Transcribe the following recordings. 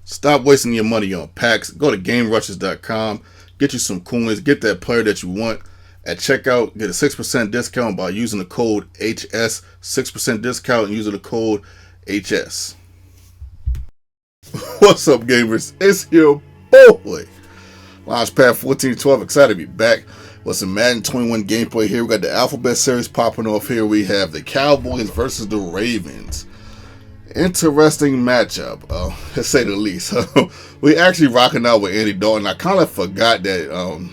Stop wasting your money on packs. Go to GameRushes.com. Get you some coins. Get that player that you want. At checkout, get a 6% discount by using the code HS. 6% discount and using the code HS. What's up, gamers? It's your boy. Launchpad 1412. Excited to be back with some Madden 21 gameplay here. We got the Alphabet Series popping off here. We have the Cowboys versus the Ravens. Interesting matchup, to say the least. We actually rocking out with Andy Dalton. I kind of forgot that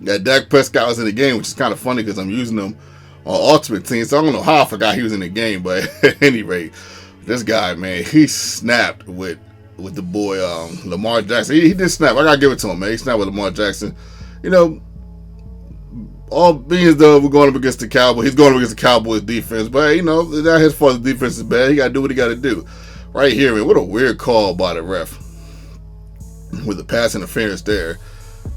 that Dak Prescott was in the game, which is kind of funny because I'm using him on Ultimate Team. So I don't know how I forgot he was in the game, but at any rate, this guy, man, he snapped with the boy Lamar Jackson. He did snap. I gotta give it to him, man. He snapped with Lamar Jackson. You know, all being though we're going up against the Cowboys. He's going up against the Cowboys defense, but you know, it's not his fault. The defense is bad. He gotta do what he gotta do. Right here, man. What a weird call by the ref with the pass interference there.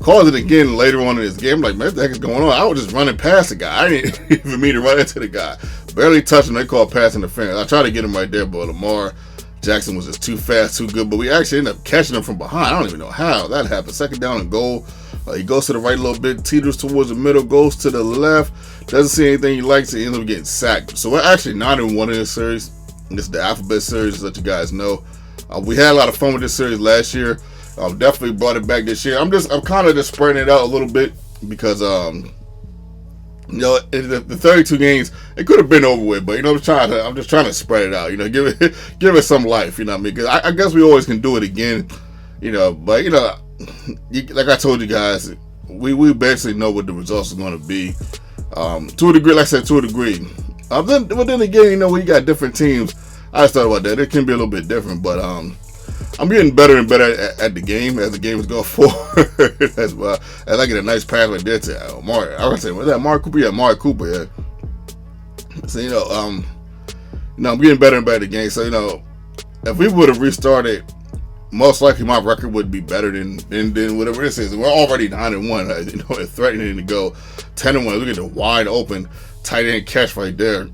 Called it again later on in this game. I'm like, man, what the heck is going on? I was just running past the guy. I didn't even mean to run into the guy. Barely touched him. They called pass interference. I tried to get him right there, but Lamar Jackson was just too fast, too good. But we actually ended up catching him from behind. I don't even know how that happened. Second down and goal. He goes to the right a little bit, teeters towards the middle, goes to the left, doesn't see anything he likes, he ends up getting sacked. So we're actually 9-1 in this series. This is the Alphabet Series, to let you guys know. We had a lot of fun with this series last year. Definitely brought it back this year. I'm kind of just spreading it out a little bit because you know, the 32 games, it could have been over with, but you know, I'm just trying to spread it out. You know, give it some life. You know what I mean? Because I guess we always can do it again. You know, but you know. Like I told you guys, we basically know what the results are going to be. To a degree, like I said, to a degree. But then again, you know, when you got different teams, I just thought about that. It can be a little bit different, but I'm getting better and better at the game as the game is going forward. As I get a nice pass right there to Amari. I was saying, was that Amari Cooper? Yeah, Amari Cooper. Yeah. So you know, I'm getting better and better at the game. So you know, if we would have restarted, most likely my record would be better than whatever this is. We're already 9-1, you know, and threatening to go 10-1. Look at the wide open tight end catch right there.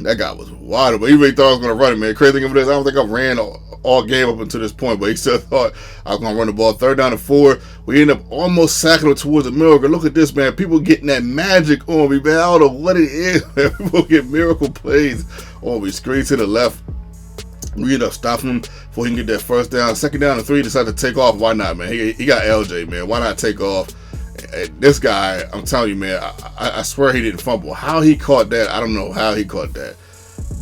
That guy was wide open. He really thought I was going to run it, man. Crazy thing of it is, I don't think I ran all game up until this point, but he still thought I was going to run the ball. 3rd down and 4. We end up almost sacking it towards the miracle. Look at this, man. People getting that magic on me, man. I don't know what it is, man. People get miracle plays on me. Screen to the left. We end up stopping him before he can get that 1st down. 2nd down and 3, decided to take off. Why not, man? He got LJ, man. Why not take off? This guy, I'm telling you, man, I swear he didn't fumble. How he caught that, I don't know how he caught that.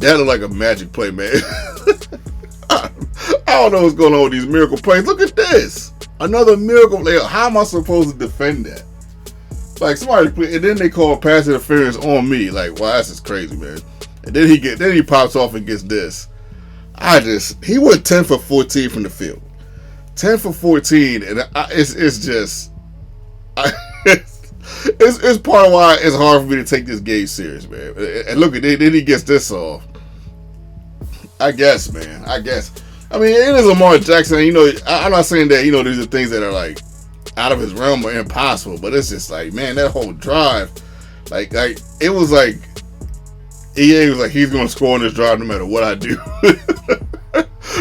That looked like a magic play, man. I don't know what's going on with these miracle plays. Look at this. Another miracle play. How am I supposed to defend that? Like, somebody, and then they call pass interference on me. Like, wow, that's just crazy, man. And then he pops off and gets this. He went 10 for 14 from the field. 10 for 14, and it's part of why it's hard for me to take this game serious, man. And look at it, then he gets this off. I guess, man. I mean, it is Lamar Jackson. You know, I'm not saying that, you know, these are things that are like out of his realm or impossible, but it's just like, man, that whole drive, like it was like EA was like, he's going to score on this drive no matter what I do.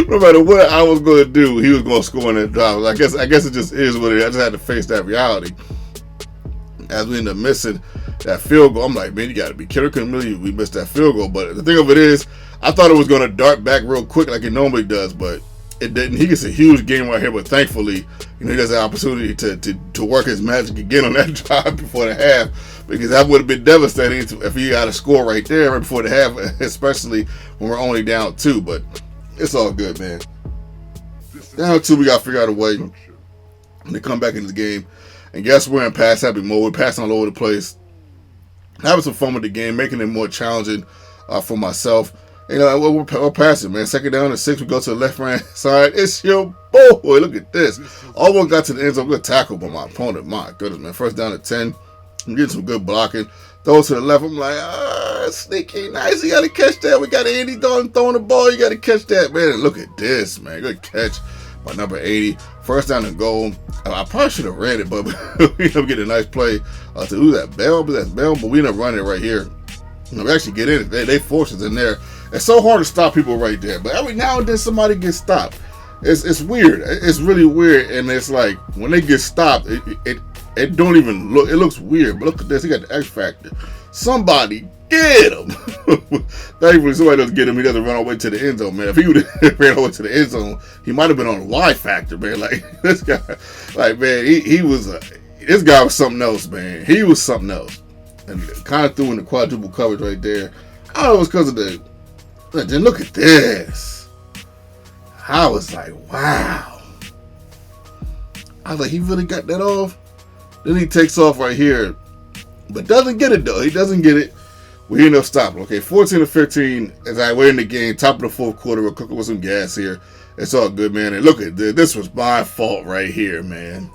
No matter what I was going to do, he was going to score on that drive. I guess it just is what it is. I just had to face that reality. As we end up missing that field goal, I'm like, man, you got to be kidding. Couldn't believe we missed that field goal. But the thing of it is, I thought it was going to dart back real quick like it normally does, but it didn't. He gets a huge game right here, but thankfully, you know, he has the opportunity to work his magic again on that drive before the half, because that would have been devastating if he got a score right there right before the half, especially when we're only down 2. But it's all good, man. Down 2, we got to figure out a way to come back into the game. And guess we're in pass happy mode. We're passing all over the place, having some fun with the game, making it more challenging for myself. You know, we're passing, man. 2nd down and 6. We go to the left-hand side. It's your boy. Look at this. Almost got to the end zone. Good tackle by my opponent. My goodness, man. 1st down and 10. I'm getting some good blocking. Throw to the left. I'm like, sneaky, nice. You got to catch that. We got Andy Dalton throwing the ball. You got to catch that, man. And look at this, man. Good catch by number 80. 1st down and goal. I probably should have ran it, but we end up getting a nice play to do that. Bell, but that's Bell. But we end up running it right here. We actually get in it. They force us in there. It's so hard to stop people right there. But every now and then somebody gets stopped. It's weird. It's really weird, and it's like when they get stopped, it don't even look. It looks weird, but look at this. He got the X factor. Somebody get him. Thankfully, somebody doesn't get him. He doesn't run all the way to the end zone, man. If he would have ran all the way to the end zone, he might have been on the Y factor, man. Like this guy, like man, he was. This guy was something else, man. He was something else, and kind of threw in the quadruple coverage right there. I don't know, it was because of the. Then look at this. I was like, wow. I was like, he really got that off? Then he takes off right here. But doesn't get it, though. He doesn't get it. We end up stopping. Okay, 14-15 as I wait in the game. Top of the fourth quarter. We're cooking with some gas here. It's all good, man. And look at this. This was my fault right here, man.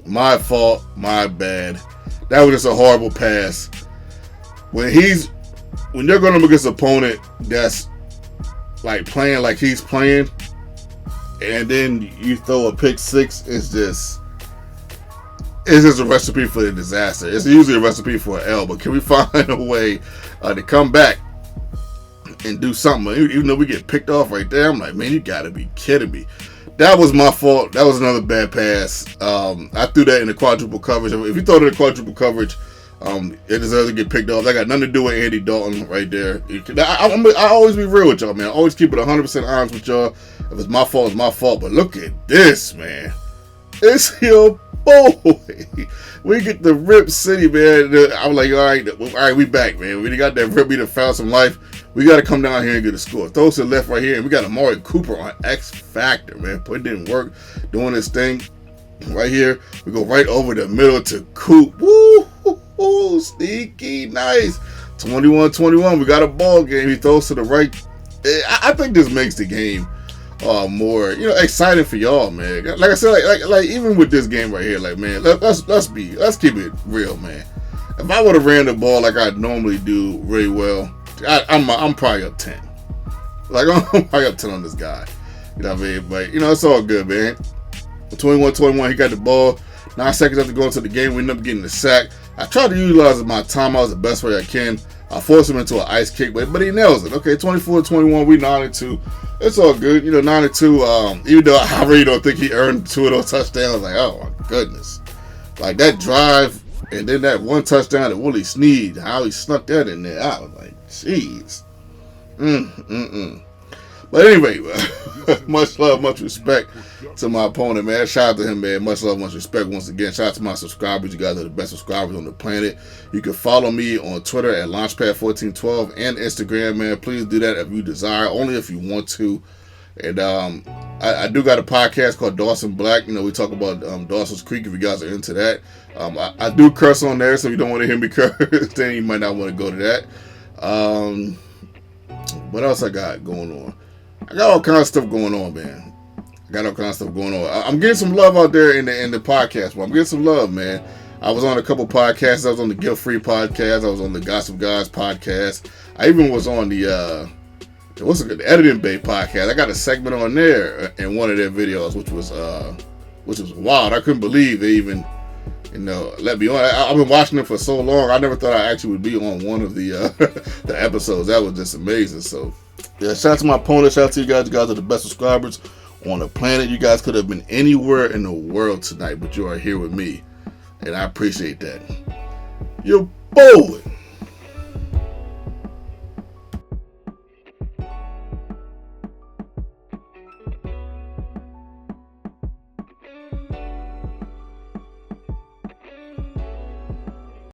My fault. My bad. That was just a horrible pass. When you're going up against an opponent that's like playing like he's playing, and then you throw a pick six, it's just a recipe for a disaster. It's usually a recipe for an L, but can we find a way to come back and do something? Even though we get picked off right there, I'm like, man, you gotta be kidding me. That was my fault. That was another bad pass. I threw that in the quadruple coverage. If you throw it in the quadruple coverage, it deserves to get picked off. That got nothing to do with Andy Dalton right there. I always be real with y'all, man. I always keep it 100% honest with y'all. If it's my fault, it's my fault. But look at this, man. It's your boy. We get the Rip City, man. I'm like, all right, we back, man. We got that Rip. We done found some life. We got to come down here and get a score. Throws to the left right here, and we got Amari Cooper on X Factor, man. Putting in work, doing this thing. Right here, we go right over the middle to Coop. Woo! Sneaky, nice. 21-21. We got a ball game. He throws to the right. I think this makes the game more, exciting for y'all, man. Like I said, like even with this game right here, like man, let's keep it real, man. If I would have ran the ball like I normally do really well, I'm probably up 10. Like I'm probably up 10 on this guy. You know what I mean? But it's all good, man. 21-21, he got the ball. 9 seconds after going to the game, we end up getting the sack. I tried to utilize my timeouts the best way I can. I forced him into an ice kick, but he nails it. Okay, 24-21, we 9-2. It's all good. 9-2, even though I really don't think he earned 2 of those touchdowns. Like, oh my goodness. Like that drive, and then that one touchdown that Willie Snead, how he snuck that in there. I was like, jeez. But anyway, much love, much respect to my opponent, man. Shout out to him, man. Much love, much respect once again. Shout out to my subscribers. You guys are the best subscribers on the planet. You can follow me on Twitter at Launchpad1412 and Instagram, man. Please do that if you desire, only if you want to. And I do got a podcast called Dawson Black. We talk about Dawson's Creek if you guys are into that. I do curse on there, so if you don't want to hear me curse, then you might not want to go to that. What else I got going on? I got all kinds of stuff going on, man. I'm getting some love out there in the podcast, but I'm getting some love, man. I was on a couple podcasts. I was on the Guilt Free podcast. I was on the Gossip Guys podcast. I even was on the Editing Bay podcast. I got a segment on there in one of their videos, which was wild. I couldn't believe they even let me on. I've been watching them for so long. I never thought I actually would be on one of the the episodes. That was just amazing. So yeah, shout out to my opponent. Shout out to you guys. You guys are the best subscribers on the planet. You guys could have been anywhere in the world tonight, but you are here with me, and I appreciate that. Your boy.